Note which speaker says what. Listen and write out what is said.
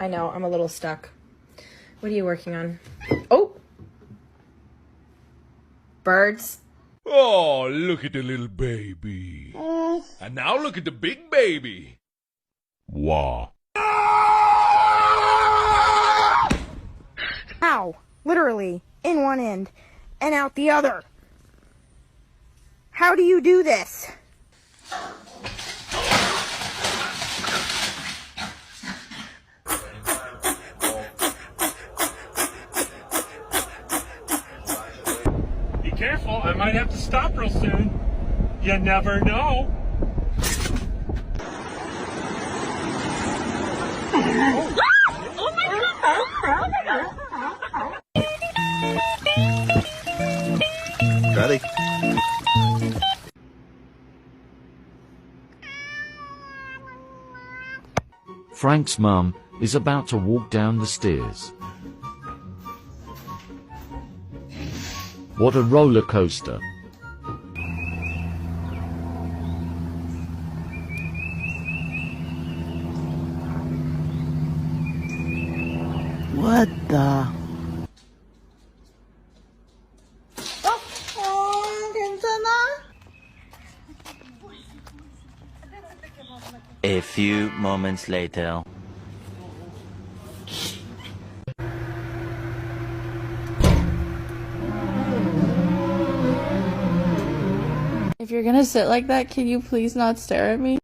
Speaker 1: I know, I'm a little stuck. What are you working on? Oh! Birds.
Speaker 2: Oh, look at the little baby. And now look at the big baby. Wow.
Speaker 3: Ow! Literally, in one end and out the other. How do you do this?
Speaker 4: Be careful, I might have to stop real soon. You never know.
Speaker 5: Ready?
Speaker 6: Frank's mum is about to walk down the stairs. What a roller coaster.
Speaker 3: What the?
Speaker 7: A few moments later.
Speaker 8: If you're gonna sit like that, can you please not stare at me?